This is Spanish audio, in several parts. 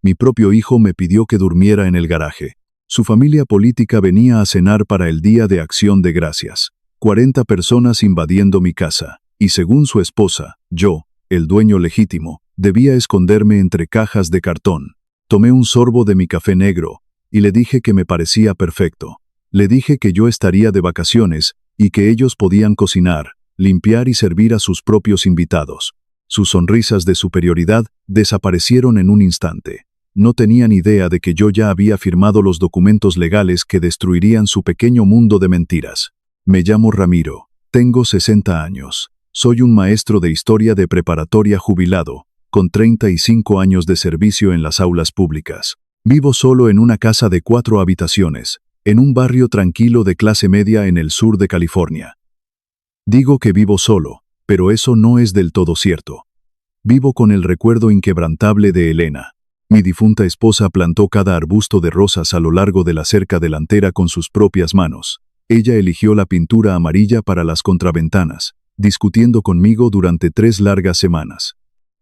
Mi propio hijo me pidió que durmiera en el garaje. Su familia política venía a cenar para el Día de Acción de Gracias. 40 personas invadiendo mi casa, y según su esposa, yo, el dueño legítimo, debía esconderme entre cajas de cartón. Tomé un sorbo de mi café negro, y le dije que me parecía perfecto. Le dije que yo estaría de vacaciones, y que ellos podían cocinar, limpiar y servir a sus propios invitados. Sus sonrisas de superioridad desaparecieron en un instante. No tenían idea de que yo ya había firmado los documentos legales que destruirían su pequeño mundo de mentiras. Me llamo Ramiro, tengo 60 años. Soy un maestro de historia de preparatoria jubilado, con 35 años de servicio en las aulas públicas. Vivo solo en una casa de 4 habitaciones, en un barrio tranquilo de clase media en el sur de California. Digo que vivo solo, pero eso no es del todo cierto. Vivo con el recuerdo inquebrantable de Elena. Mi difunta esposa plantó cada arbusto de rosas a lo largo de la cerca delantera con sus propias manos. Ella eligió la pintura amarilla para las contraventanas, discutiendo conmigo durante 3 largas semanas.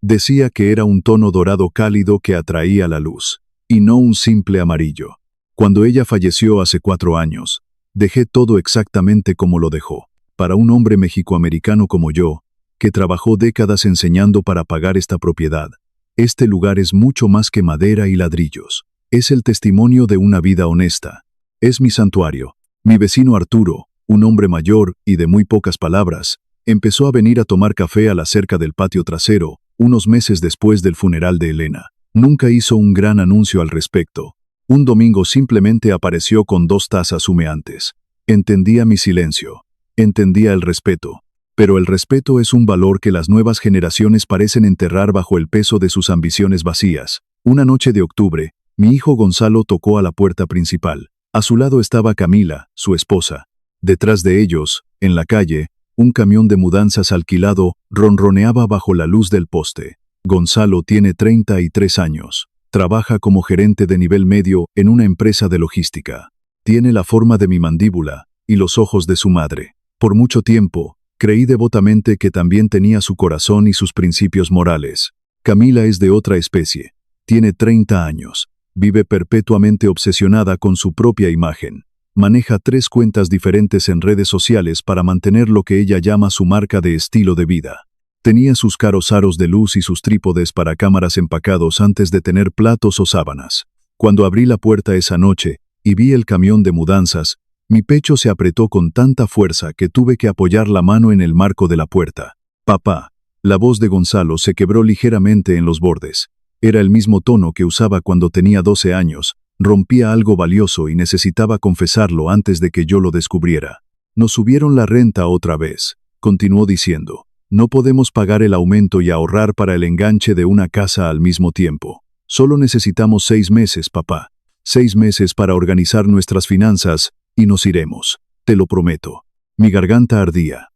Decía que era un tono dorado cálido que atraía la luz, y no un simple amarillo. Cuando ella falleció hace 4 años, dejé todo exactamente como lo dejó. Para un hombre mexicoamericano como yo, que trabajó décadas enseñando para pagar esta propiedad, este lugar es mucho más que madera y ladrillos. Es el testimonio de una vida honesta. Es mi santuario. Mi vecino Arturo, un hombre mayor y de muy pocas palabras, empezó a venir a tomar café a la cerca del patio trasero, unos meses después del funeral de Elena. Nunca hizo un gran anuncio al respecto. Un domingo simplemente apareció con 2 tazas humeantes. Entendía mi silencio. Entendía el respeto. Pero el respeto es un valor que las nuevas generaciones parecen enterrar bajo el peso de sus ambiciones vacías. Una noche de octubre, mi hijo Gonzalo tocó a la puerta principal. A su lado estaba Camila, su esposa. Detrás de ellos, en la calle, un camión de mudanzas alquilado ronroneaba bajo la luz del poste. Gonzalo tiene 33 años. Trabaja como gerente de nivel medio en una empresa de logística. Tiene la forma de mi mandíbula y los ojos de su madre. Por mucho tiempo, creí devotamente que también tenía su corazón y sus principios morales. Camila es de otra especie. Tiene 30 años. Vive perpetuamente obsesionada con su propia imagen. Maneja 3 cuentas diferentes en redes sociales para mantener lo que ella llama su marca de estilo de vida. Tenía sus caros aros de luz y sus trípodes para cámaras empacados antes de tener platos o sábanas. Cuando abrí la puerta esa noche y vi el camión de mudanzas, mi pecho se apretó con tanta fuerza que tuve que apoyar la mano en el marco de la puerta. «Papá». La voz de Gonzalo se quebró ligeramente en los bordes. Era el mismo tono que usaba cuando tenía 12 años. Rompía algo valioso y necesitaba confesarlo antes de que yo lo descubriera. «Nos subieron la renta otra vez», continuó diciendo. «No podemos pagar el aumento y ahorrar para el enganche de una casa al mismo tiempo. Solo necesitamos 6 meses, papá. 6 meses para organizar nuestras finanzas y nos iremos. Te lo prometo». Mi garganta ardía.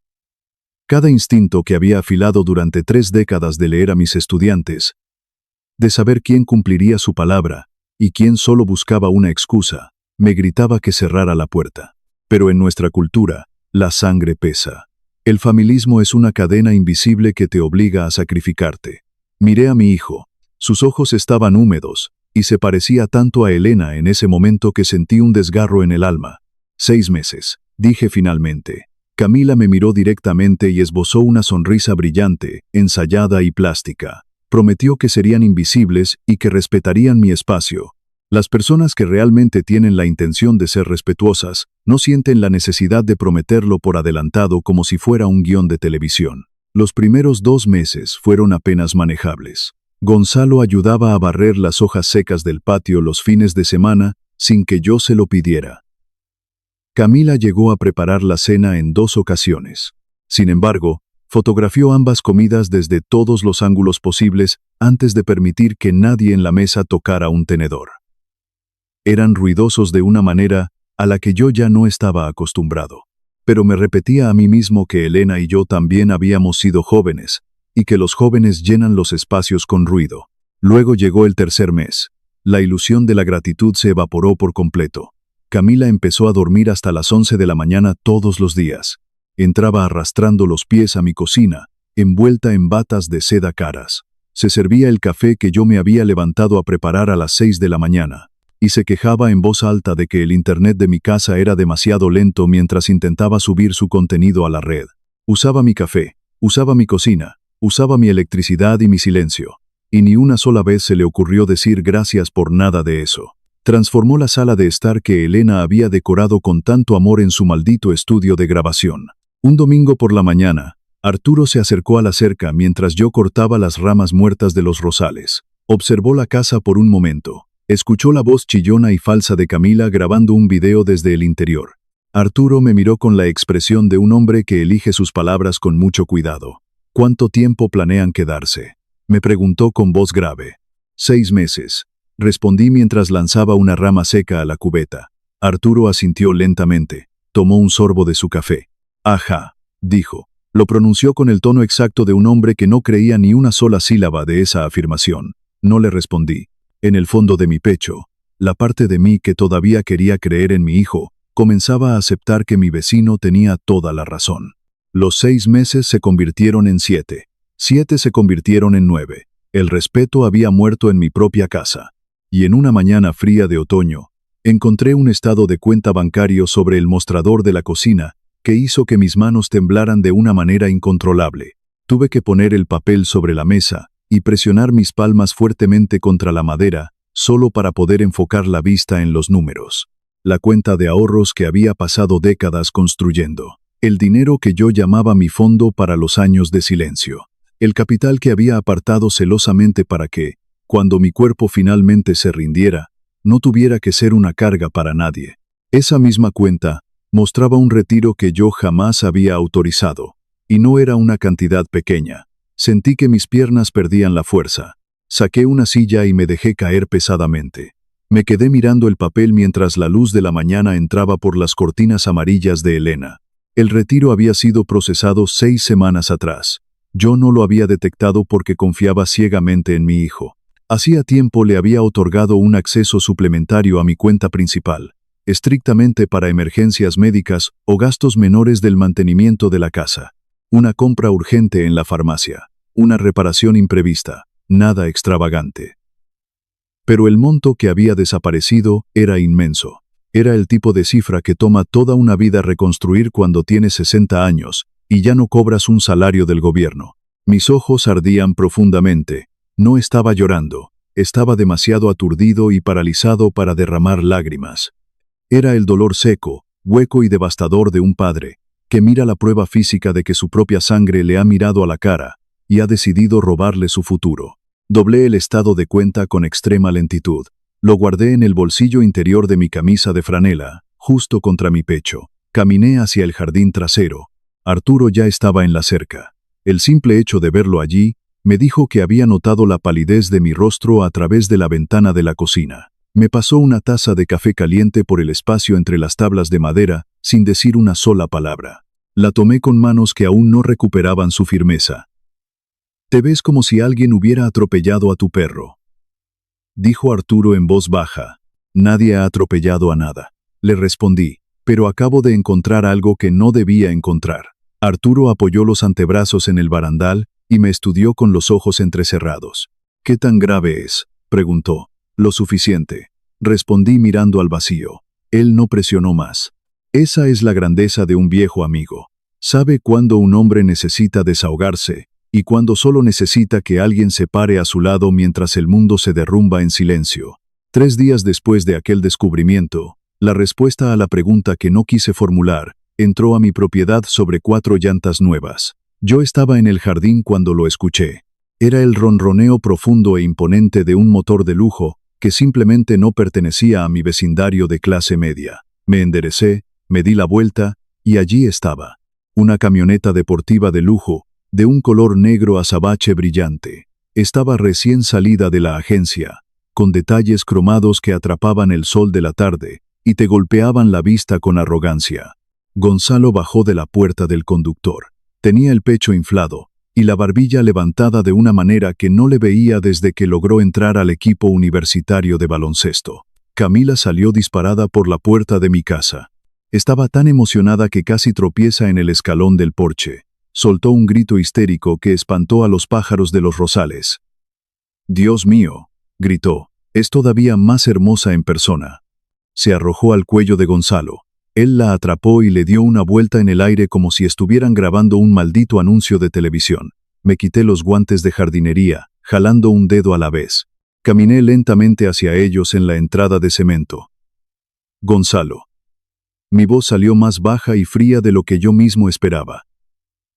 Cada instinto que había afilado durante 3 décadas de leer a mis estudiantes, de saber quién cumpliría su palabra y quién solo buscaba una excusa, me gritaba que cerrara la puerta. Pero en nuestra cultura, la sangre pesa. El familismo es una cadena invisible que te obliga a sacrificarte. Miré a mi hijo. Sus ojos estaban húmedos, y se parecía tanto a Elena en ese momento que sentí un desgarro en el alma. 6 meses, dije finalmente. Camila me miró directamente y esbozó una sonrisa brillante, ensayada y plástica. Prometió que serían invisibles y que respetarían mi espacio. Las personas que realmente tienen la intención de ser respetuosas no sienten la necesidad de prometerlo por adelantado como si fuera un guión de televisión. Los primeros 2 meses fueron apenas manejables. Gonzalo ayudaba a barrer las hojas secas del patio los fines de semana sin que yo se lo pidiera. Camila llegó a preparar la cena en 2 ocasiones. Sin embargo, fotografió ambas comidas desde todos los ángulos posibles antes de permitir que nadie en la mesa tocara un tenedor. Eran ruidosos de una manera a la que yo ya no estaba acostumbrado. Pero me repetía a mí mismo que Elena y yo también habíamos sido jóvenes, y que los jóvenes llenan los espacios con ruido. Luego llegó el 3er mes. La ilusión de la gratitud se evaporó por completo. Camila empezó a dormir hasta las 11 de la mañana todos los días. Entraba arrastrando los pies a mi cocina, envuelta en batas de seda caras. Se servía el café que yo me había levantado a preparar a las 6 de la mañana, y se quejaba en voz alta de que el internet de mi casa era demasiado lento mientras intentaba subir su contenido a la red. Usaba mi café, usaba mi cocina, usaba mi electricidad y mi silencio, y ni una sola vez se le ocurrió decir gracias por nada de eso. Transformó la sala de estar que Elena había decorado con tanto amor en su maldito estudio de grabación. Un domingo por la mañana, Arturo se acercó a la cerca mientras yo cortaba las ramas muertas de los rosales. Observó la casa por un momento. Escuchó la voz chillona y falsa de Camila grabando un video desde el interior. Arturo me miró con la expresión de un hombre que elige sus palabras con mucho cuidado. ¿Cuánto tiempo planean quedarse?, me preguntó con voz grave. 6 meses. Respondí mientras lanzaba una rama seca a la cubeta. Arturo asintió lentamente. Tomó un sorbo de su café. Ajá, dijo. Lo pronunció con el tono exacto de un hombre que no creía ni una sola sílaba de esa afirmación. No le respondí. En el fondo de mi pecho, la parte de mí que todavía quería creer en mi hijo, comenzaba a aceptar que mi vecino tenía toda la razón. Los 6 meses se convirtieron en 7. 7 se convirtieron en 9. El respeto había muerto en mi propia casa. Y en una mañana fría de otoño, encontré un estado de cuenta bancario sobre el mostrador de la cocina que hizo que mis manos temblaran de una manera incontrolable. Tuve que poner el papel sobre la mesa y presionar mis palmas fuertemente contra la madera, solo para poder enfocar la vista en los números. La cuenta de ahorros que había pasado décadas construyendo. El dinero que yo llamaba mi fondo para los años de silencio. El capital que había apartado celosamente para que, cuando mi cuerpo finalmente se rindiera, no tuviera que ser una carga para nadie. Esa misma cuenta mostraba un retiro que yo jamás había autorizado, y no era una cantidad pequeña. Sentí que mis piernas perdían la fuerza. Saqué una silla y me dejé caer pesadamente. Me quedé mirando el papel mientras la luz de la mañana entraba por las cortinas amarillas de Elena. El retiro había sido procesado 6 semanas atrás. Yo no lo había detectado porque confiaba ciegamente en mi hijo. Hacía tiempo le había otorgado un acceso suplementario a mi cuenta principal, estrictamente para emergencias médicas o gastos menores del mantenimiento de la casa. Una compra urgente en la farmacia, una reparación imprevista, nada extravagante. Pero el monto que había desaparecido era inmenso. Era el tipo de cifra que toma toda una vida reconstruir cuando tienes 60 años y ya no cobras un salario del gobierno. Mis ojos ardían profundamente. No estaba llorando, estaba demasiado aturdido y paralizado para derramar lágrimas. Era el dolor seco, hueco y devastador de un padre, que mira la prueba física de que su propia sangre le ha mirado a la cara y ha decidido robarle su futuro. Doblé el estado de cuenta con extrema lentitud. Lo guardé en el bolsillo interior de mi camisa de franela, justo contra mi pecho. Caminé hacia el jardín trasero. Arturo ya estaba en la cerca. El simple hecho de verlo allí me dijo que había notado la palidez de mi rostro a través de la ventana de la cocina. Me pasó una taza de café caliente por el espacio entre las tablas de madera, sin decir una sola palabra. La tomé con manos que aún no recuperaban su firmeza. «Te ves como si alguien hubiera atropellado a tu perro», dijo Arturo en voz baja. «Nadie ha atropellado a nada», le respondí, «pero acabo de encontrar algo que no debía encontrar». Arturo apoyó los antebrazos en el barandal y me estudió con los ojos entrecerrados. «¿Qué tan grave es?», preguntó. «Lo suficiente», respondí mirando al vacío. Él no presionó más. Esa es la grandeza de un viejo amigo. Sabe cuándo un hombre necesita desahogarse y cuándo solo necesita que alguien se pare a su lado mientras el mundo se derrumba en silencio. 3 días después de aquel descubrimiento, la respuesta a la pregunta que no quise formular entró a mi propiedad sobre 4 llantas nuevas. Yo estaba en el jardín cuando lo escuché. Era el ronroneo profundo e imponente de un motor de lujo que simplemente no pertenecía a mi vecindario de clase media. Me enderecé, me di la vuelta, y allí estaba. Una camioneta deportiva de lujo, de un color negro azabache brillante. Estaba recién salida de la agencia, con detalles cromados que atrapaban el sol de la tarde y te golpeaban la vista con arrogancia. Gonzalo bajó de la puerta del conductor. Tenía el pecho inflado y la barbilla levantada de una manera que no le veía desde que logró entrar al equipo universitario de baloncesto. Camila salió disparada por la puerta de mi casa. Estaba tan emocionada que casi tropieza en el escalón del porche. Soltó un grito histérico que espantó a los pájaros de los rosales. Dios mío, gritó, es todavía más hermosa en persona. Se arrojó al cuello de Gonzalo. Él la atrapó y le dio una vuelta en el aire como si estuvieran grabando un maldito anuncio de televisión. Me quité los guantes de jardinería, jalando un dedo a la vez. Caminé lentamente hacia ellos en la entrada de cemento. Gonzalo. Mi voz salió más baja y fría de lo que yo mismo esperaba.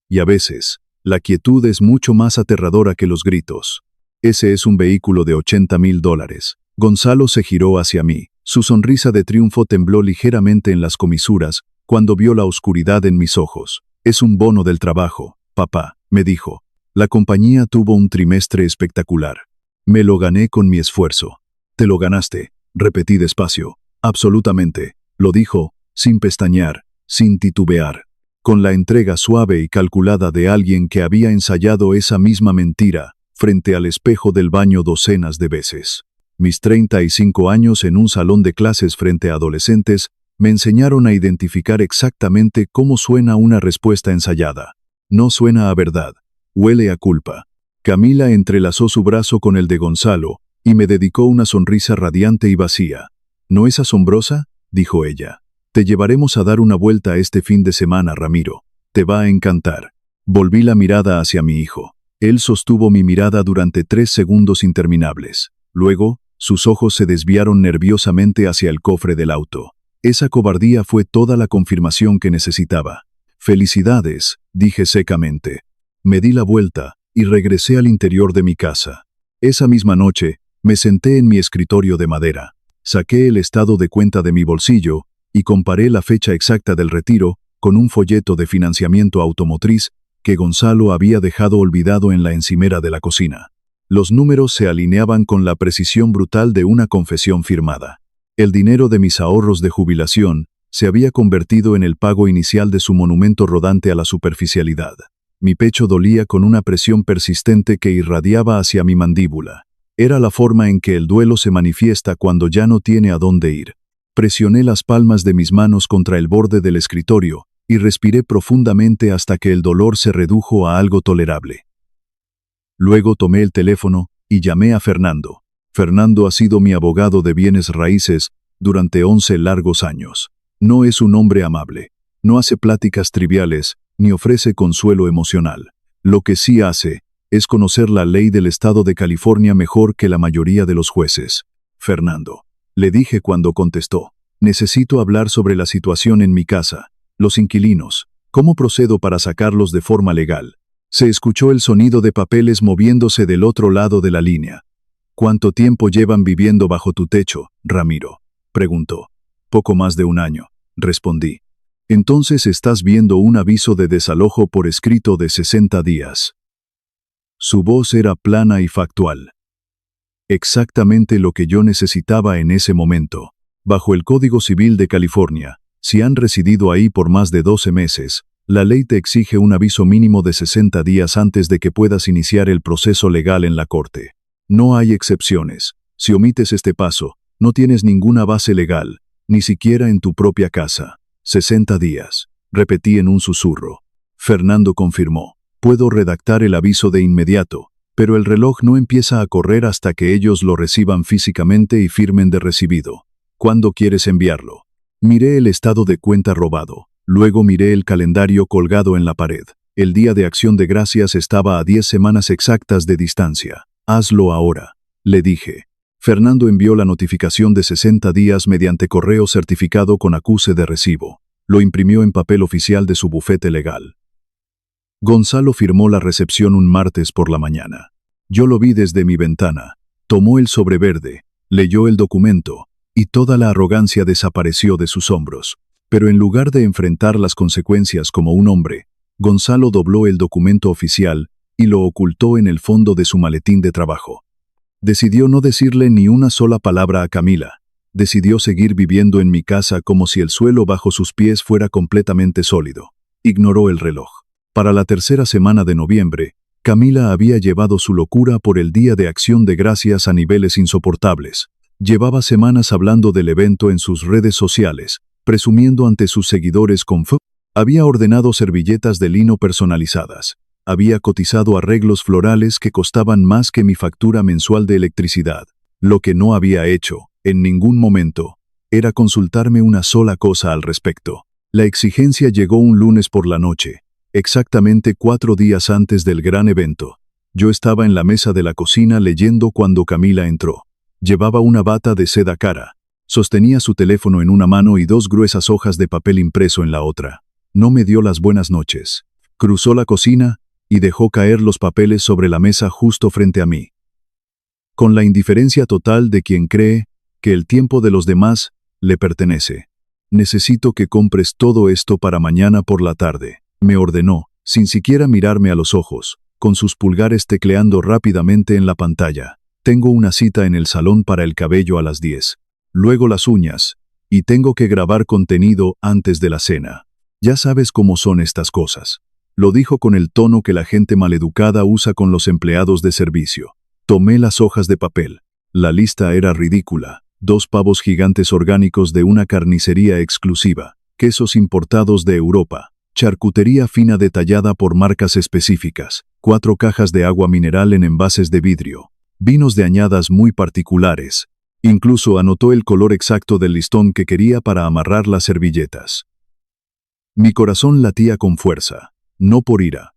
Y a veces, la quietud es mucho más aterradora que los gritos. Ese es un vehículo de $80,000. Gonzalo se giró hacia mí. Su sonrisa de triunfo tembló ligeramente en las comisuras cuando vio la oscuridad en mis ojos. Es un bono del trabajo, papá, me dijo. La compañía tuvo un trimestre espectacular. Me lo gané con mi esfuerzo. Te lo ganaste, repetí despacio. Absolutamente, lo dijo, sin pestañear, sin titubear, con la entrega suave y calculada de alguien que había ensayado esa misma mentira frente al espejo del baño docenas de veces. Mis 35 años en un salón de clases frente a adolescentes me enseñaron a identificar exactamente cómo suena una respuesta ensayada. No suena a verdad, huele a culpa. Camila entrelazó su brazo con el de Gonzalo y me dedicó una sonrisa radiante y vacía. ¿No es asombrosa?, dijo ella. Te llevaremos a dar una vuelta este fin de semana, Ramiro. Te va a encantar. Volví la mirada hacia mi hijo. Él sostuvo mi mirada durante 3 segundos interminables. Luego, sus ojos se desviaron nerviosamente hacia el cofre del auto. Esa cobardía fue toda la confirmación que necesitaba. Felicidades, dije secamente. Me di la vuelta y regresé al interior de mi casa. Esa misma noche, me senté en mi escritorio de madera. Saqué el estado de cuenta de mi bolsillo y comparé la fecha exacta del retiro con un folleto de financiamiento automotriz que Gonzalo había dejado olvidado en la encimera de la cocina. Los números se alineaban con la precisión brutal de una confesión firmada. El dinero de mis ahorros de jubilación se había convertido en el pago inicial de su monumento rodante a la superficialidad. Mi pecho dolía con una presión persistente que irradiaba hacia mi mandíbula. Era la forma en que el duelo se manifiesta cuando ya no tiene a dónde ir. Presioné las palmas de mis manos contra el borde del escritorio y respiré profundamente hasta que el dolor se redujo a algo tolerable. Luego tomé el teléfono y llamé a Fernando. Fernando ha sido mi abogado de bienes raíces durante 11 largos años. No es un hombre amable. No hace pláticas triviales ni ofrece consuelo emocional. Lo que sí hace es conocer la ley del estado de California mejor que la mayoría de los jueces. Fernando, le dije cuando contestó, necesito hablar sobre la situación en mi casa, los inquilinos, ¿cómo procedo para sacarlos de forma legal? Se escuchó el sonido de papeles moviéndose del otro lado de la línea. ¿Cuánto tiempo llevan viviendo bajo tu techo, Ramiro?, preguntó. Poco más de 1 año, respondí. Entonces estás viendo un aviso de desalojo por escrito de 60 días. Su voz era plana y factual. Exactamente lo que yo necesitaba en ese momento. Bajo el Código Civil de California, si han residido ahí por más de 12 meses, la ley te exige un aviso mínimo de 60 días antes de que puedas iniciar el proceso legal en la corte. No hay excepciones. Si omites este paso, no tienes ninguna base legal, ni siquiera en tu propia casa. 60 días, repetí en un susurro. Fernando confirmó. Puedo redactar el aviso de inmediato, pero el reloj no empieza a correr hasta que ellos lo reciban físicamente y firmen de recibido. ¿Cuándo quieres enviarlo? Miré el estado de cuenta robado. Luego miré el calendario colgado en la pared. El Día de Acción de Gracias estaba a 10 semanas exactas de distancia. Hazlo ahora, le dije. Fernando envió la notificación de 60 días mediante correo certificado con acuse de recibo. Lo imprimió en papel oficial de su bufete legal. Gonzalo firmó la recepción un martes por la mañana. Yo lo vi desde mi ventana. Tomó el sobre verde, leyó el documento, y toda la arrogancia desapareció de sus hombros. Pero en lugar de enfrentar las consecuencias como un hombre, Gonzalo dobló el documento oficial y lo ocultó en el fondo de su maletín de trabajo. Decidió no decirle ni una sola palabra a Camila. Decidió seguir viviendo en mi casa como si el suelo bajo sus pies fuera completamente sólido. Ignoró el reloj. Para la tercera semana de noviembre, Camila había llevado su locura por el Día de Acción de Gracias a niveles insoportables. Llevaba semanas hablando del evento en sus redes sociales, presumiendo ante sus seguidores con fe. Había ordenado servilletas de lino personalizadas, Había cotizado arreglos florales que costaban más que mi factura mensual de electricidad. Lo que no había hecho, en ningún momento, era consultarme una sola cosa al respecto. La exigencia llegó un lunes por la noche, exactamente 4 días antes del gran evento. Yo estaba en la mesa de la cocina leyendo cuando Camila entró. Llevaba una bata de seda cara. Sostenía su teléfono en una mano y 2 gruesas hojas de papel impreso en la otra. No me dio las buenas noches. Cruzó la cocina y dejó caer los papeles sobre la mesa justo frente a mí. Con la indiferencia total de quien cree que el tiempo de los demás le pertenece. Necesito que compres todo esto para mañana por la tarde, me ordenó, sin siquiera mirarme a los ojos, con sus pulgares tecleando rápidamente en la pantalla. Tengo una cita en el salón para el cabello a las 10. Luego las uñas, y tengo que grabar contenido antes de la cena. Ya sabes cómo son estas cosas. Lo dijo con el tono que la gente maleducada usa con los empleados de servicio. Tomé las hojas de papel. La lista era ridícula. 2 pavos gigantes orgánicos de una carnicería exclusiva, quesos importados de Europa, charcutería fina detallada por marcas específicas, 4 cajas de agua mineral en envases de vidrio, vinos de añadas muy particulares. Incluso anotó el color exacto del listón que quería para amarrar las servilletas. Mi corazón latía con fuerza, no por ira,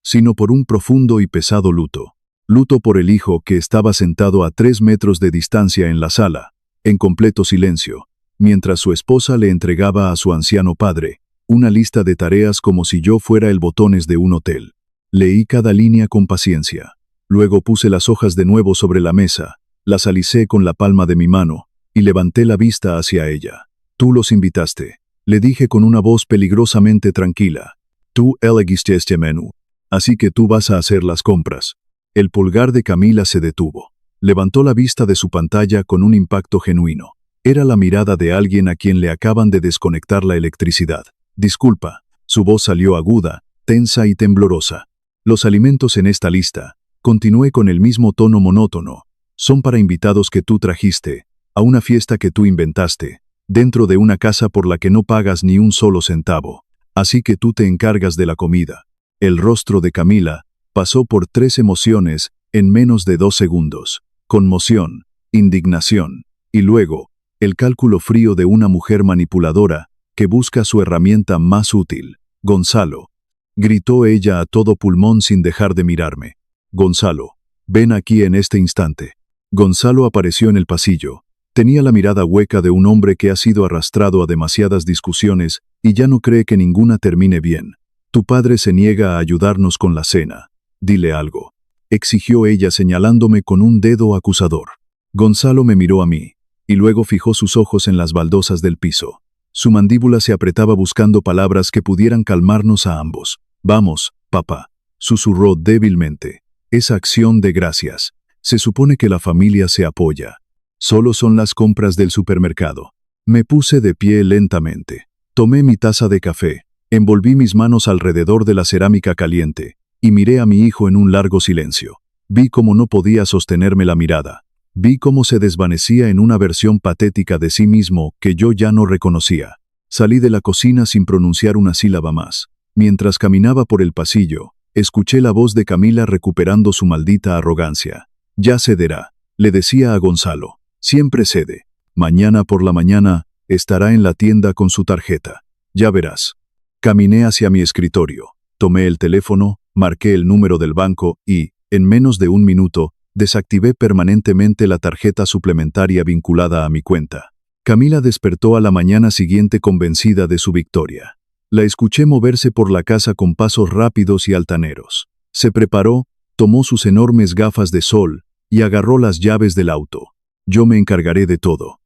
sino por un profundo y pesado luto. Luto por el hijo que estaba sentado a 3 metros de distancia en la sala, en completo silencio, mientras su esposa le entregaba a su anciano padre una lista de tareas como si yo fuera el botones de un hotel. Leí cada línea con paciencia. Luego puse las hojas de nuevo sobre la mesa, las alicé con la palma de mi mano y levanté la vista hacia ella. Tú los invitaste, le dije con una voz peligrosamente tranquila. Tú elegiste este menú, así que tú vas a hacer las compras. El pulgar de Camila se detuvo. Levantó la vista de su pantalla con un impacto genuino. Era la mirada de alguien a quien le acaban de desconectar la electricidad. Disculpa. Su voz salió aguda, tensa y temblorosa. Los alimentos en esta lista, continué con el mismo tono monótono, son para invitados que tú trajiste, a una fiesta que tú inventaste, dentro de una casa por la que no pagas ni un solo centavo. Así que tú te encargas de la comida. El rostro de Camila pasó por 3 emociones en menos de 2 segundos. Conmoción, indignación, y luego, el cálculo frío de una mujer manipuladora que busca su herramienta más útil. Gonzalo, gritó ella a todo pulmón sin dejar de mirarme. Gonzalo, ven aquí en este instante. Gonzalo apareció en el pasillo. Tenía la mirada hueca de un hombre que ha sido arrastrado a demasiadas discusiones y ya no cree que ninguna termine bien. Tu padre se niega a ayudarnos con la cena. Dile algo, exigió ella señalándome con un dedo acusador. Gonzalo me miró a mí, y luego fijó sus ojos en las baldosas del piso. Su mandíbula se apretaba buscando palabras que pudieran calmarnos a ambos. Vamos, papá, susurró débilmente. Esa acción de gracias. Se supone que la familia se apoya. Solo son las compras del supermercado. Me puse de pie lentamente. Tomé mi taza de café, envolví mis manos alrededor de la cerámica caliente, y miré a mi hijo en un largo silencio. Vi cómo no podía sostenerme la mirada. Vi cómo se desvanecía en una versión patética de sí mismo que yo ya no reconocía. Salí de la cocina sin pronunciar una sílaba más. Mientras caminaba por el pasillo, escuché la voz de Camila recuperando su maldita arrogancia. Ya cederá, le decía a Gonzalo. Siempre cede. Mañana por la mañana, estará en la tienda con su tarjeta. Ya verás. Caminé hacia mi escritorio. Tomé el teléfono, marqué el número del banco y, en menos de 1 minuto, desactivé permanentemente la tarjeta suplementaria vinculada a mi cuenta. Camila despertó a la mañana siguiente convencida de su victoria. La escuché moverse por la casa con pasos rápidos y altaneros. Se preparó, tomó sus enormes gafas de sol y agarró las llaves del auto. Yo me encargaré de todo,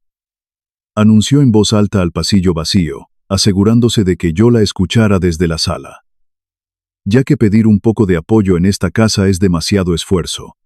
anunció en voz alta al pasillo vacío, asegurándose de que yo la escuchara desde la sala. Ya que pedir un poco de apoyo en esta casa es demasiado esfuerzo.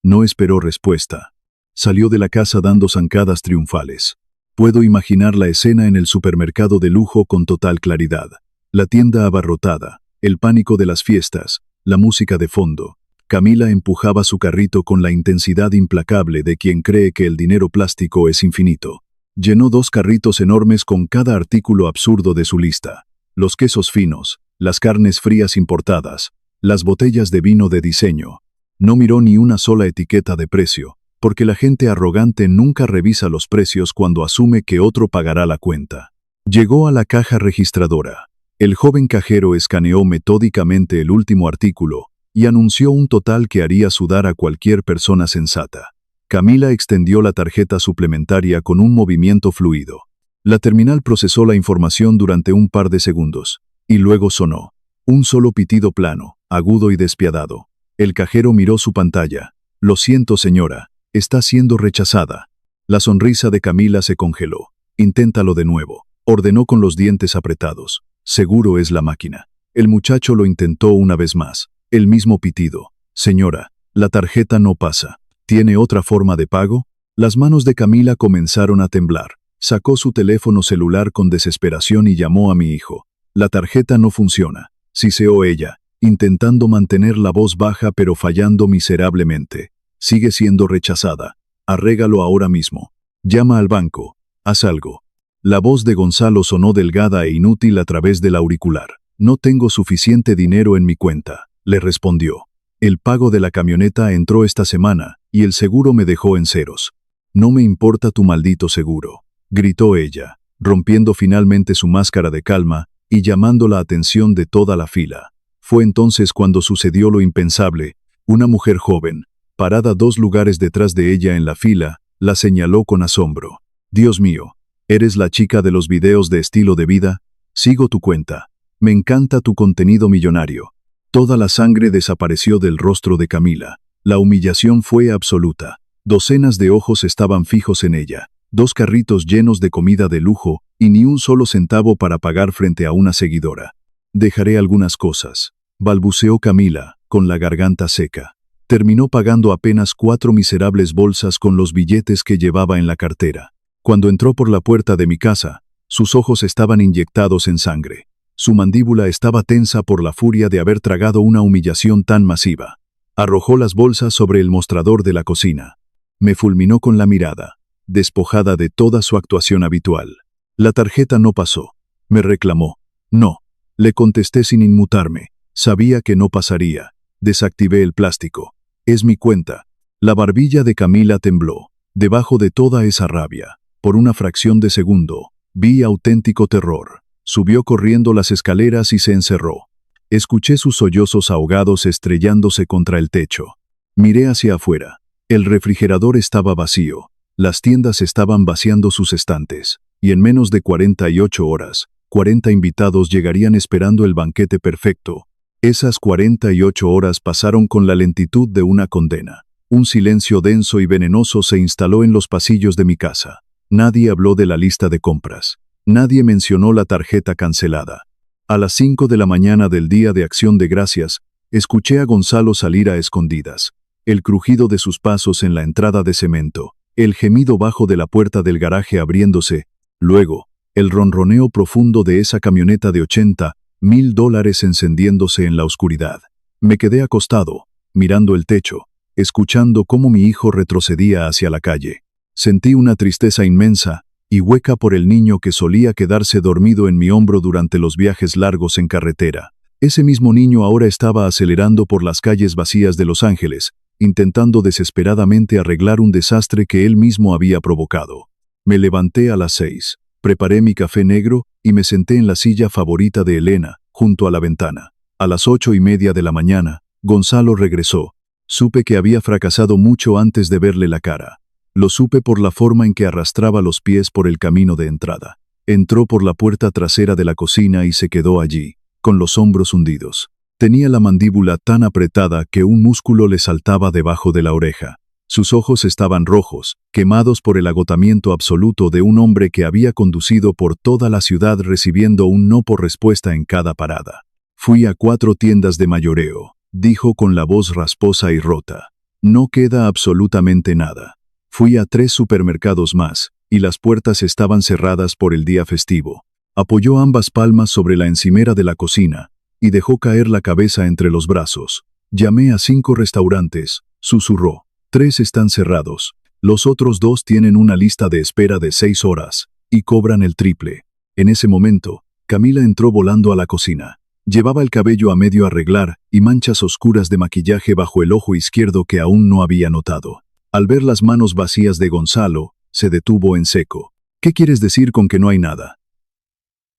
No esperó respuesta. Salió de la casa dando zancadas triunfales. Puedo imaginar la escena en el supermercado de lujo con total claridad. La tienda abarrotada, el pánico de las fiestas, la música de fondo. Camila empujaba su carrito con la intensidad implacable de quien cree que el dinero plástico es infinito. Llenó 2 carritos enormes con cada artículo absurdo de su lista. Los quesos finos, las carnes frías importadas, las botellas de vino de diseño. No miró ni una sola etiqueta de precio, porque la gente arrogante nunca revisa los precios cuando asume que otro pagará la cuenta. Llegó a la caja registradora. El joven cajero escaneó metódicamente el último artículo y anunció un total que haría sudar a cualquier persona sensata. Camila extendió la tarjeta suplementaria con un movimiento fluido. La terminal procesó la información durante un par de segundos, y luego sonó. Un solo pitido plano, agudo y despiadado. El cajero miró su pantalla. «Lo siento, señora, está siendo rechazada». La sonrisa de Camila se congeló. «Inténtalo de nuevo», ordenó con los dientes apretados. «Seguro es la máquina». El muchacho lo intentó una vez más. El mismo pitido. «Señora, la tarjeta no pasa. ¿Tiene otra forma de pago?». Las manos de Camila comenzaron a temblar. Sacó su teléfono celular con desesperación y llamó a mi hijo. «La tarjeta no funciona», siseó ella, intentando mantener la voz baja pero fallando miserablemente. «Sigue siendo rechazada. Arrégalo ahora mismo. Llama al banco. Haz algo». La voz de Gonzalo sonó delgada e inútil a través del auricular. «No tengo suficiente dinero en mi cuenta», le respondió. «El pago de la camioneta entró esta semana y el seguro me dejó en ceros». «No me importa tu maldito seguro», gritó ella, rompiendo finalmente su máscara de calma y llamando la atención de toda la fila. Fue entonces cuando sucedió lo impensable. Una mujer joven, parada 2 lugares detrás de ella en la fila, la señaló con asombro. «Dios mío, ¿eres la chica de los videos de estilo de vida? Sigo tu cuenta. Me encanta tu contenido millonario». Toda la sangre desapareció del rostro de Camila. La humillación fue absoluta. Docenas de ojos estaban fijos en ella. 2 carritos llenos de comida de lujo y ni un solo centavo para pagar frente a una seguidora. «Dejaré algunas cosas», balbuceó Camila, con la garganta seca. Terminó pagando apenas 4 miserables bolsas con los billetes que llevaba en la cartera. Cuando entró por la puerta de mi casa, sus ojos estaban inyectados en sangre. Su mandíbula estaba tensa por la furia de haber tragado una humillación tan masiva. Arrojó las bolsas sobre el mostrador de la cocina. Me fulminó con la mirada, despojada de toda su actuación habitual. «La tarjeta no pasó», me reclamó. «No», le contesté sin inmutarme. Sabía que no pasaría. Desactivé el plástico. «Es mi cuenta». La barbilla de Camila tembló. Debajo de toda esa rabia, por una fracción de segundo, vi auténtico terror. Subió corriendo las escaleras y se encerró. Escuché sus sollozos ahogados estrellándose contra el techo. Miré hacia afuera. El refrigerador estaba vacío. Las tiendas estaban vaciando sus estantes. Y en menos de 48 horas, 40 invitados llegarían esperando el banquete perfecto. Esas 48 horas pasaron con la lentitud de una condena. Un silencio denso y venenoso se instaló en los pasillos de mi casa. Nadie habló de la lista de compras. Nadie mencionó la tarjeta cancelada. A las 5 de la mañana del Día de Acción de Gracias, escuché a Gonzalo salir a escondidas. El crujido de sus pasos en la entrada de cemento, el gemido bajo de la puerta del garaje abriéndose, luego, el ronroneo profundo de esa camioneta de $80,000 encendiéndose en la oscuridad. Me quedé acostado, mirando el techo, escuchando cómo mi hijo retrocedía hacia la calle. Sentí una tristeza inmensa y hueca por el niño que solía quedarse dormido en mi hombro durante los viajes largos en carretera. Ese mismo niño ahora estaba acelerando por las calles vacías de Los Ángeles, intentando desesperadamente arreglar un desastre que él mismo había provocado. Me levanté a las 6, preparé mi café negro y me senté en la silla favorita de Elena, junto a la ventana. A las 8:30 de la mañana, Gonzalo regresó. Supe que había fracasado mucho antes de verle la cara. Lo supe por la forma en que arrastraba los pies por el camino de entrada. Entró por la puerta trasera de la cocina y se quedó allí, con los hombros hundidos. Tenía la mandíbula tan apretada que un músculo le saltaba debajo de la oreja. Sus ojos estaban rojos, quemados por el agotamiento absoluto de un hombre que había conducido por toda la ciudad recibiendo un no por respuesta en cada parada. «Fui a 4 tiendas de mayoreo», dijo con la voz rasposa y rota. «No queda absolutamente nada. Fui a 3 supermercados más, y las puertas estaban cerradas por el día festivo». Apoyó ambas palmas sobre la encimera de la cocina, y dejó caer la cabeza entre los brazos. «Llamé a 5 restaurantes», susurró. 3 están cerrados. Los otros 2 tienen una lista de espera de 6 horas, y cobran el triple. En ese momento, Camila entró volando a la cocina. Llevaba el cabello a medio arreglar y manchas oscuras de maquillaje bajo el ojo izquierdo que aún no había notado. Al ver las manos vacías de Gonzalo, se detuvo en seco. ¿Qué quieres decir con que no hay nada?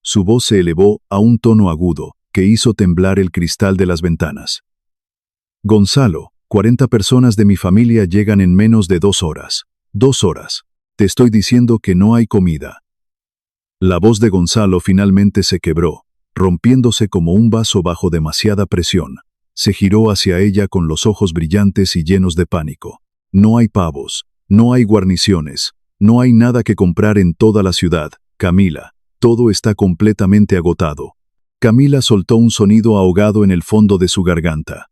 Su voz se elevó a un tono agudo, que hizo temblar el cristal de las ventanas. Gonzalo, 40 personas de mi familia llegan en menos de 2 horas. 2 horas. Te estoy diciendo que no hay comida. La voz de Gonzalo finalmente se quebró, rompiéndose como un vaso bajo demasiada presión. Se giró hacia ella con los ojos brillantes y llenos de pánico. No hay pavos, no hay guarniciones, no hay nada que comprar en toda la ciudad, Camila. Todo está completamente agotado. Camila soltó un sonido ahogado en el fondo de su garganta.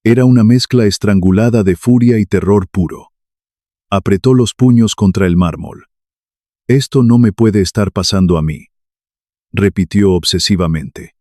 Era una mezcla estrangulada de furia y terror puro. Apretó los puños contra el mármol. Esto no me puede estar pasando a mí, repitió obsesivamente.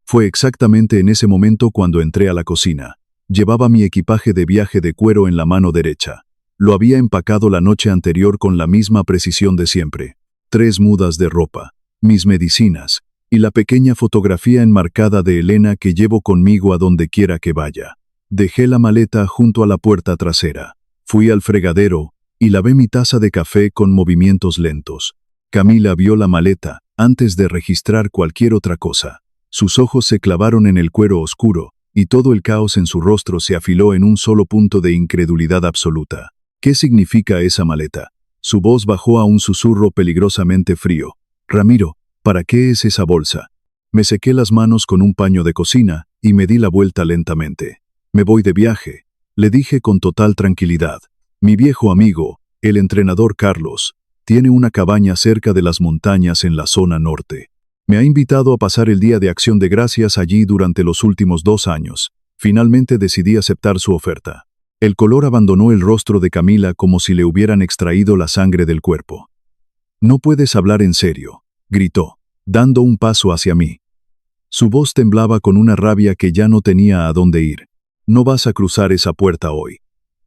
Fue exactamente en ese momento cuando entré a la cocina. Llevaba mi equipaje de viaje de cuero en la mano derecha. Lo había empacado la noche anterior con la misma precisión de siempre. 3 mudas de ropa, mis medicinas, y la pequeña fotografía enmarcada de Elena que llevo conmigo a donde quiera que vaya. Dejé la maleta junto a la puerta trasera. Fui al fregadero y lavé mi taza de café con movimientos lentos. Camila vio la maleta antes de registrar cualquier otra cosa. Sus ojos se clavaron en el cuero oscuro y todo el caos en su rostro se afiló en un solo punto de incredulidad absoluta. ¿Qué significa esa maleta? Su voz bajó a un susurro peligrosamente frío. Ramiro, ¿para qué es esa bolsa? Me sequé las manos con un paño de cocina y me di la vuelta lentamente. Me voy de viaje, le dije con total tranquilidad. Mi viejo amigo, el entrenador Carlos, tiene una cabaña cerca de las montañas en la zona norte. Me ha invitado a pasar el Día de Acción de Gracias allí durante los últimos 2 años. Finalmente decidí aceptar su oferta. El color abandonó el rostro de Camila como si le hubieran extraído la sangre del cuerpo. No puedes hablar en serio, gritó, dando un paso hacia mí. Su voz temblaba con una rabia que ya no tenía a dónde ir. No vas a cruzar esa puerta hoy.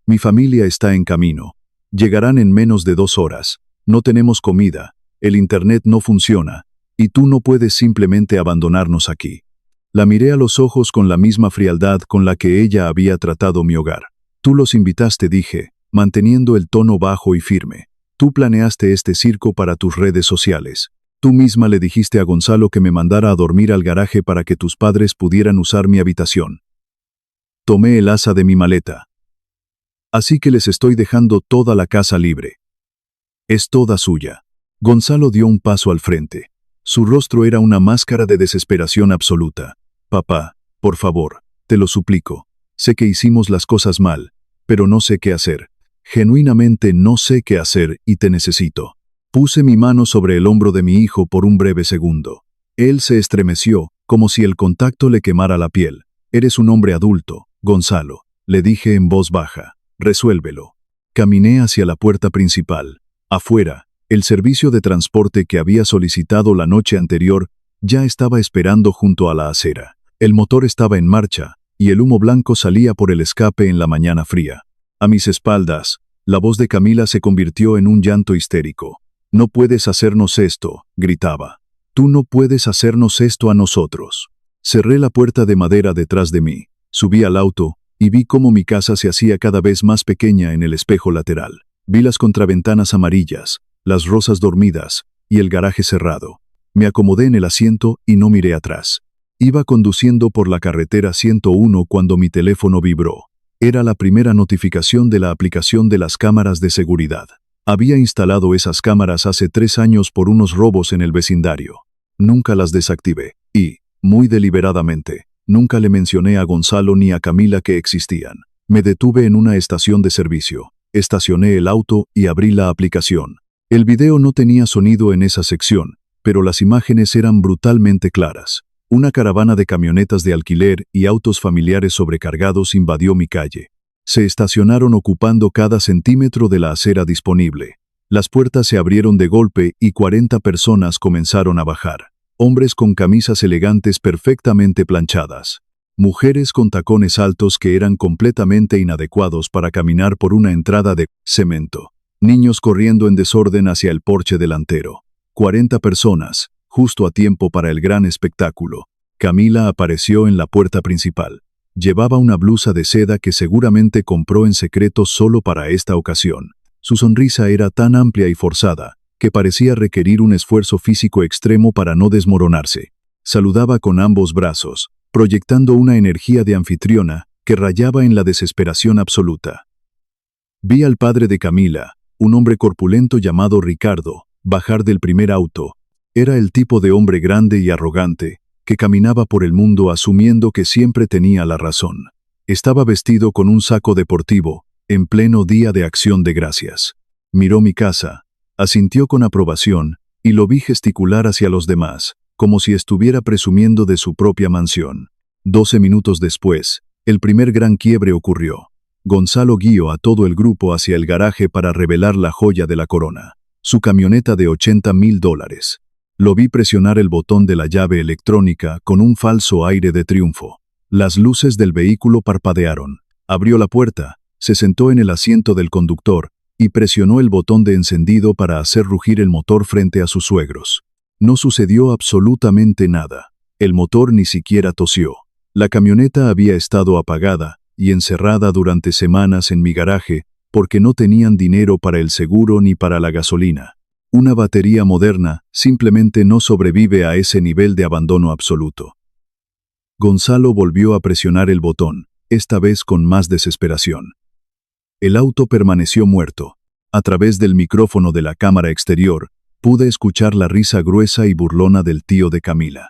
Mi familia está en camino. Llegarán en menos de 2 horas. No tenemos comida, el internet no funciona, y tú no puedes simplemente abandonarnos aquí. La miré a los ojos con la misma frialdad con la que ella había tratado mi hogar. Tú los invitaste, dije, manteniendo el tono bajo y firme. Tú planeaste este circo para tus redes sociales. Tú misma le dijiste a Gonzalo que me mandara a dormir al garaje para que tus padres pudieran usar mi habitación. Tomé el asa de mi maleta. Así que les estoy dejando toda la casa libre. Es toda suya. Gonzalo dio un paso al frente. Su rostro era una máscara de desesperación absoluta. Papá, por favor, te lo suplico. Sé que hicimos las cosas mal, pero no sé qué hacer. Genuinamente no sé qué hacer y te necesito. Puse mi mano sobre el hombro de mi hijo por un breve segundo. Él se estremeció, como si el contacto le quemara la piel. Eres un hombre adulto, Gonzalo, le dije en voz baja. Resuélvelo. Caminé hacia la puerta principal. Afuera, el servicio de transporte que había solicitado la noche anterior ya estaba esperando junto a la acera. El motor estaba en marcha, y el humo blanco salía por el escape en la mañana fría. A mis espaldas, la voz de Camila se convirtió en un llanto histérico. No puedes hacernos esto, gritaba. Tú no puedes hacernos esto a nosotros. Cerré la puerta de madera detrás de mí, subí al auto, y vi cómo mi casa se hacía cada vez más pequeña en el espejo lateral. Vi las contraventanas amarillas, las rosas dormidas, y el garaje cerrado. Me acomodé en el asiento y no miré atrás. Iba conduciendo por la carretera 101 cuando mi teléfono vibró. Era la primera notificación de la aplicación de las cámaras de seguridad. Había instalado esas cámaras hace 3 años por unos robos en el vecindario. Nunca las desactivé, y, muy deliberadamente, nunca le mencioné a Gonzalo ni a Camila que existían. Me detuve en una estación de servicio. Estacioné el auto y abrí la aplicación. El video no tenía sonido en esa sección, pero las imágenes eran brutalmente claras. Una caravana de camionetas de alquiler y autos familiares sobrecargados invadió mi calle. Se estacionaron ocupando cada centímetro de la acera disponible. Las puertas se abrieron de golpe y 40 personas comenzaron a bajar. Hombres con camisas elegantes perfectamente planchadas. Mujeres con tacones altos que eran completamente inadecuados para caminar por una entrada de cemento. Niños corriendo en desorden hacia el porche delantero. 40 personas, justo a tiempo para el gran espectáculo. Camila apareció en la puerta principal. Llevaba una blusa de seda que seguramente compró en secreto solo para esta ocasión. Su sonrisa era tan amplia y forzada, que parecía requerir un esfuerzo físico extremo para no desmoronarse. Saludaba con ambos brazos, proyectando una energía de anfitriona que rayaba en la desesperación absoluta. Vi al padre de Camila, un hombre corpulento llamado Ricardo, bajar del primer auto. Era el tipo de hombre grande y arrogante, que caminaba por el mundo asumiendo que siempre tenía la razón. Estaba vestido con un saco deportivo, en pleno día de Acción de Gracias. Miró mi casa, asintió con aprobación, y lo vi gesticular hacia los demás, como si estuviera presumiendo de su propia mansión. 12 minutos después, el primer gran quiebre ocurrió. Gonzalo guió a todo el grupo hacia el garaje para revelar la joya de la corona, su camioneta de $80,000. Lo vi presionar el botón de la llave electrónica con un falso aire de triunfo. Las luces del vehículo parpadearon. Abrió la puerta, se sentó en el asiento del conductor y presionó el botón de encendido para hacer rugir el motor frente a sus suegros. No sucedió absolutamente nada. El motor ni siquiera tosió. La camioneta había estado apagada y encerrada durante semanas en mi garaje porque no tenían dinero para el seguro ni para la gasolina. Una batería moderna simplemente no sobrevive a ese nivel de abandono absoluto. Gonzalo volvió a presionar el botón, esta vez con más desesperación. El auto permaneció muerto. A través del micrófono de la cámara exterior, pude escuchar la risa gruesa y burlona del tío de Camila.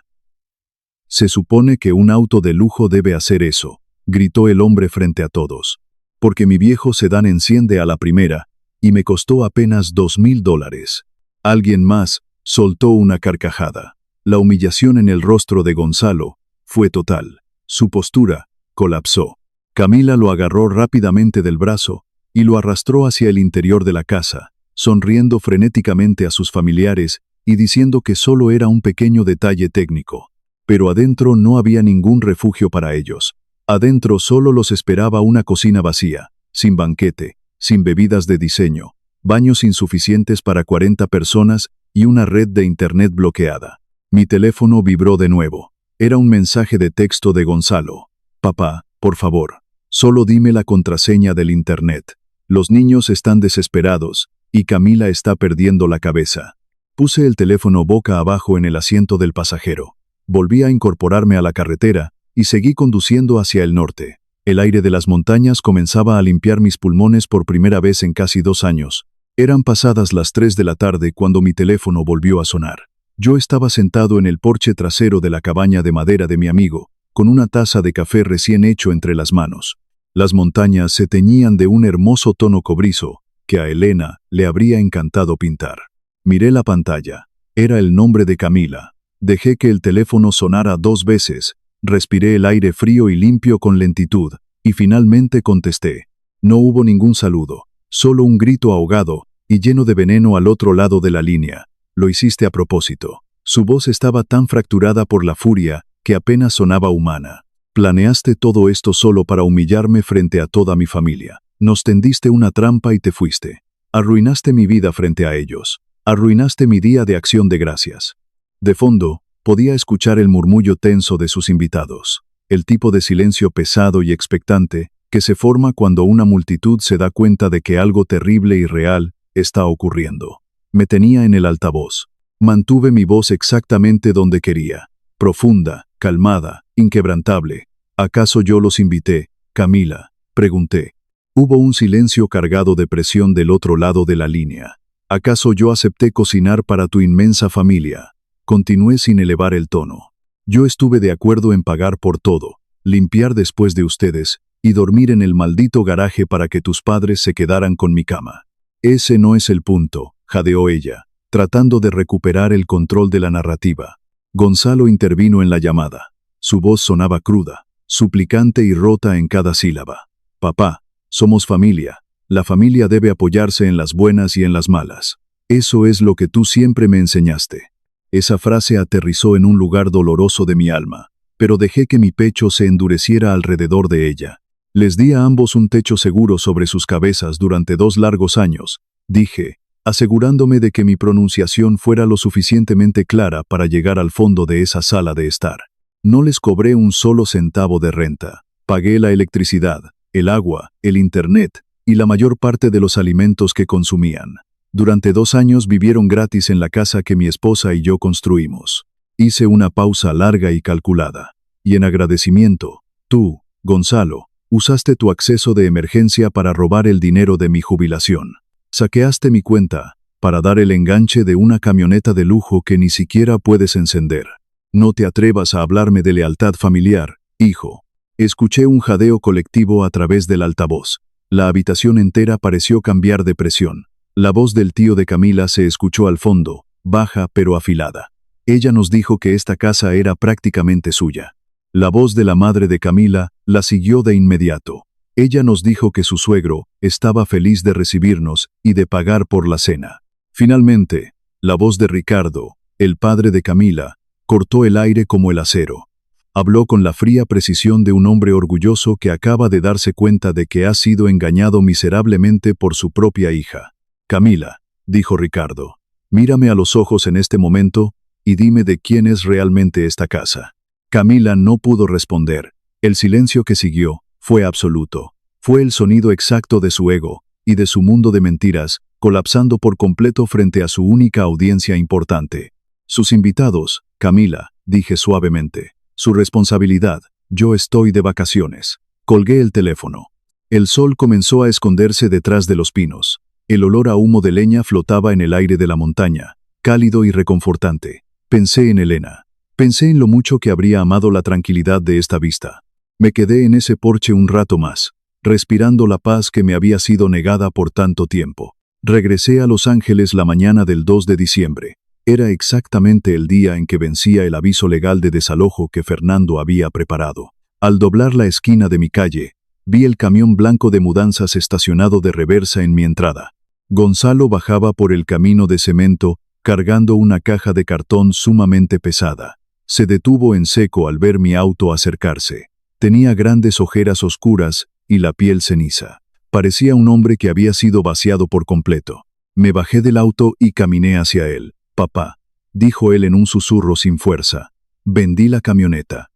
«Se supone que un auto de lujo debe hacer eso», gritó el hombre frente a todos. «Porque mi viejo sedán enciende a la primera, y me costó apenas $2,000. Alguien más soltó una carcajada. La humillación en el rostro de Gonzalo fue total. Su postura colapsó. Camila lo agarró rápidamente del brazo y lo arrastró hacia el interior de la casa, sonriendo frenéticamente a sus familiares y diciendo que solo era un pequeño detalle técnico. Pero adentro no había ningún refugio para ellos. Adentro solo los esperaba una cocina vacía, sin banquete, sin bebidas de diseño, baños insuficientes para 40 personas y una red de internet bloqueada. Mi teléfono vibró de nuevo. Era un mensaje de texto de Gonzalo. «Papá, por favor, solo dime la contraseña del internet. Los niños están desesperados y Camila está perdiendo la cabeza». Puse el teléfono boca abajo en el asiento del pasajero. Volví a incorporarme a la carretera y seguí conduciendo hacia el norte. El aire de las montañas comenzaba a limpiar mis pulmones por primera vez en casi 2 años. Eran pasadas las 3 de la tarde cuando mi teléfono volvió a sonar. Yo estaba sentado en el porche trasero de la cabaña de madera de mi amigo, con una taza de café recién hecho entre las manos. Las montañas se teñían de un hermoso tono cobrizo, que a Elena le habría encantado pintar. Miré la pantalla. Era el nombre de Camila. Dejé que el teléfono sonara 2 veces, respiré el aire frío y limpio con lentitud, y finalmente contesté. No hubo ningún saludo, solo un grito ahogado y lleno de veneno al otro lado de la línea. «Lo hiciste a propósito». Su voz estaba tan fracturada por la furia que apenas sonaba humana. «Planeaste todo esto solo para humillarme frente a toda mi familia. Nos tendiste una trampa y te fuiste. Arruinaste mi vida frente a ellos. Arruinaste mi día de Acción de Gracias». De fondo, podía escuchar el murmullo tenso de sus invitados, el tipo de silencio pesado y expectante que se forma cuando una multitud se da cuenta de que algo terrible y real está ocurriendo. Me tenía en el altavoz. Mantuve mi voz exactamente donde quería, profunda, calmada, inquebrantable. «¿Acaso yo los invité, Camila?», pregunté. Hubo un silencio cargado de presión del otro lado de la línea. «¿Acaso yo acepté cocinar para tu inmensa familia?», continué sin elevar el tono. «Yo estuve de acuerdo en pagar por todo, limpiar después de ustedes y dormir en el maldito garaje para que tus padres se quedaran con mi cama». «Ese no es el punto», jadeó ella, tratando de recuperar el control de la narrativa. Gonzalo intervino en la llamada. Su voz sonaba cruda, suplicante y rota en cada sílaba. «Papá, somos familia. La familia debe apoyarse en las buenas y en las malas. Eso es lo que tú siempre me enseñaste». Esa frase aterrizó en un lugar doloroso de mi alma, pero dejé que mi pecho se endureciera alrededor de ella. «Les di a ambos un techo seguro sobre sus cabezas durante 2 largos años», dije, asegurándome de que mi pronunciación fuera lo suficientemente clara para llegar al fondo de esa sala de estar. No les cobré un solo centavo de renta. Pagué la electricidad, el agua, el internet y la mayor parte de los alimentos que consumían. Durante 2 años vivieron gratis en la casa que mi esposa y yo construimos. Hice una pausa larga y calculada. Y en agradecimiento, tú, Gonzalo, usaste tu acceso de emergencia para robar el dinero de mi jubilación. Saqueaste mi cuenta para dar el enganche de una camioneta de lujo que ni siquiera puedes encender. No te atrevas a hablarme de lealtad familiar, hijo. Escuché un jadeo colectivo a través del altavoz. La habitación entera pareció cambiar de presión. La voz del tío de Camila se escuchó al fondo, baja pero afilada. Ella nos dijo que esta casa era prácticamente suya. La voz de la madre de Camila la siguió de inmediato. Ella nos dijo que su suegro estaba feliz de recibirnos y de pagar por la cena. Finalmente, la voz de Ricardo, el padre de Camila, cortó el aire como el acero. Habló con la fría precisión de un hombre orgulloso que acaba de darse cuenta de que ha sido engañado miserablemente por su propia hija. Camila, dijo Ricardo, mírame a los ojos en este momento y dime de quién es realmente esta casa. Camila no pudo responder. El silencio que siguió fue absoluto. Fue el sonido exacto de su ego y de su mundo de mentiras, colapsando por completo frente a su única audiencia importante. Sus invitados, Camila, dije suavemente. Su responsabilidad, yo estoy de vacaciones. Colgué el teléfono. El sol comenzó a esconderse detrás de los pinos. El olor a humo de leña flotaba en el aire de la montaña, cálido y reconfortante. Pensé en Elena. Pensé en lo mucho que habría amado la tranquilidad de esta vista. Me quedé en ese porche un rato más, respirando la paz que me había sido negada por tanto tiempo. Regresé a Los Ángeles la mañana del 2 de diciembre. Era exactamente el día en que vencía el aviso legal de desalojo que Fernando había preparado. Al doblar la esquina de mi calle, vi el camión blanco de mudanzas estacionado de reversa en mi entrada. Gonzalo bajaba por el camino de cemento, cargando una caja de cartón sumamente pesada. Se detuvo en seco al ver mi auto acercarse. Tenía grandes ojeras oscuras y la piel ceniza. Parecía un hombre que había sido vaciado por completo. Me bajé del auto y caminé hacia él. Papá, dijo él en un susurro sin fuerza. Vendí la camioneta.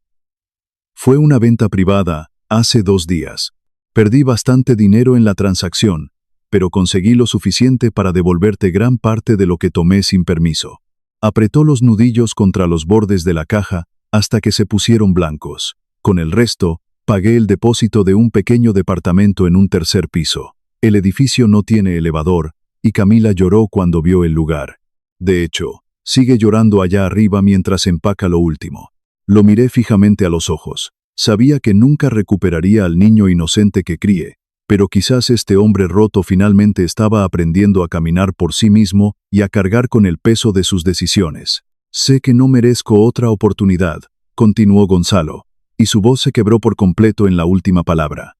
Fue una venta privada, hace 2 días. Perdí bastante dinero en la transacción, pero conseguí lo suficiente para devolverte gran parte de lo que tomé sin permiso. Apretó los nudillos contra los bordes de la caja hasta que se pusieron blancos. Con el resto, pagué el depósito de un pequeño departamento en un 3er piso. El edificio no tiene elevador, y Camila lloró cuando vio el lugar. De hecho, sigue llorando allá arriba mientras empaca lo último. Lo miré fijamente a los ojos. Sabía que nunca recuperaría al niño inocente que crié, pero quizás este hombre roto finalmente estaba aprendiendo a caminar por sí mismo y a cargar con el peso de sus decisiones. Sé que no merezco otra oportunidad, continuó Gonzalo, y su voz se quebró por completo en la última palabra.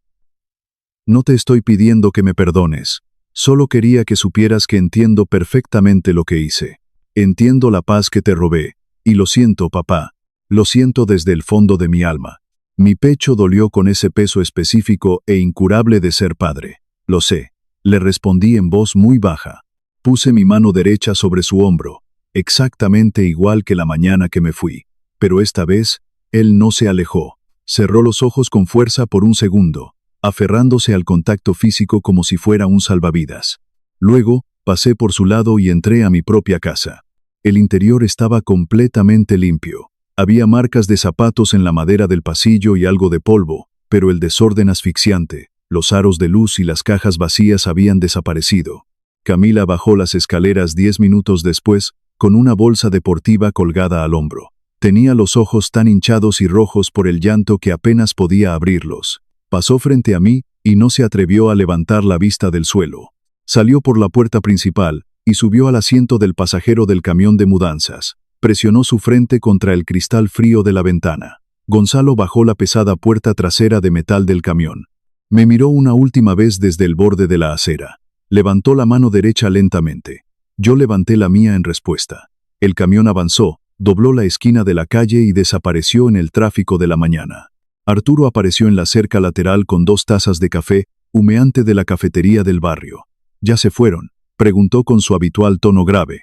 No te estoy pidiendo que me perdones. Solo quería que supieras que entiendo perfectamente lo que hice. Entiendo la paz que te robé, y lo siento, papá. Lo siento desde el fondo de mi alma. Mi pecho dolió con ese peso específico e incurable de ser padre. Lo sé, le respondí en voz muy baja. Puse mi mano derecha sobre su hombro, exactamente igual que la mañana que me fui. Pero esta vez, él no se alejó. Cerró los ojos con fuerza por un segundo, aferrándose al contacto físico como si fuera un salvavidas. Luego, pasé por su lado y entré a mi propia casa. El interior estaba completamente limpio. Había marcas de zapatos en la madera del pasillo y algo de polvo, pero el desorden asfixiante, los aros de luz y las cajas vacías habían desaparecido. Camila bajó las escaleras 10 minutos después, con una bolsa deportiva colgada al hombro. Tenía los ojos tan hinchados y rojos por el llanto que apenas podía abrirlos. Pasó frente a mí y no se atrevió a levantar la vista del suelo. Salió por la puerta principal y subió al asiento del pasajero del camión de mudanzas. Presionó su frente contra el cristal frío de la ventana. Gonzalo bajó la pesada puerta trasera de metal del camión. Me miró una última vez desde el borde de la acera. Levantó la mano derecha lentamente. Yo levanté la mía en respuesta. El camión avanzó, dobló la esquina de la calle y desapareció en el tráfico de la mañana. Arturo apareció en la cerca lateral con 2 tazas de café, humeante de la cafetería del barrio. ¿Ya se fueron?, preguntó con su habitual tono grave.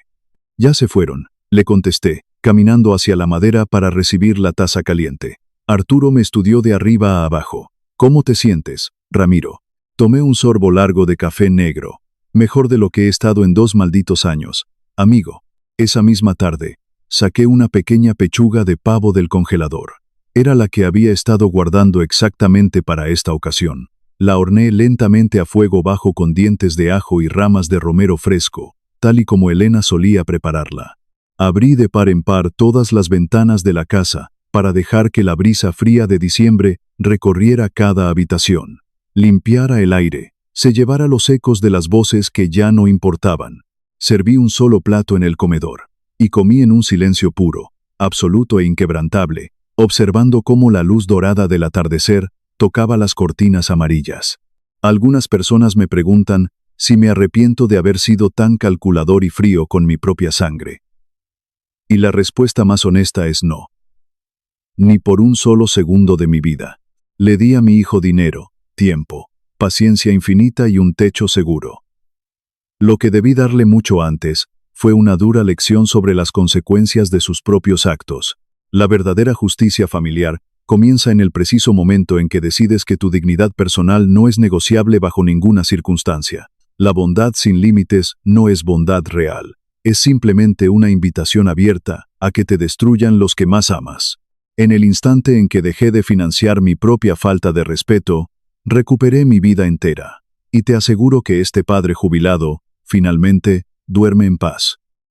Ya se fueron, le contesté, caminando hacia la madera para recibir la taza caliente. Arturo me estudió de arriba a abajo. ¿Cómo te sientes, Ramiro? Tomé un sorbo largo de café negro. Mejor de lo que he estado en 2 malditos años. Amigo, esa misma tarde, saqué una pequeña pechuga de pavo del congelador. Era la que había estado guardando exactamente para esta ocasión. La horneé lentamente a fuego bajo con dientes de ajo y ramas de romero fresco, tal y como Elena solía prepararla. Abrí de par en par todas las ventanas de la casa, para dejar que la brisa fría de diciembre recorriera cada habitación, limpiara el aire, se llevara los ecos de las voces que ya no importaban. Serví un solo plato en el comedor, y comí en un silencio puro, absoluto e inquebrantable, observando cómo la luz dorada del atardecer tocaba las cortinas amarillas. Algunas personas me preguntan si me arrepiento de haber sido tan calculador y frío con mi propia sangre. Y la respuesta más honesta es no. Ni por un solo segundo de mi vida. Le di a mi hijo dinero, tiempo, paciencia infinita y un techo seguro. Lo que debí darle mucho antes fue una dura lección sobre las consecuencias de sus propios actos. La verdadera justicia familiar comienza en el preciso momento en que decides que tu dignidad personal no es negociable bajo ninguna circunstancia. La bondad sin límites no es bondad real. Es simplemente una invitación abierta a que te destruyan los que más amas. En el instante en que dejé de financiar mi propia falta de respeto, recuperé mi vida entera. Y te aseguro que este padre jubilado, finalmente, duerme en paz.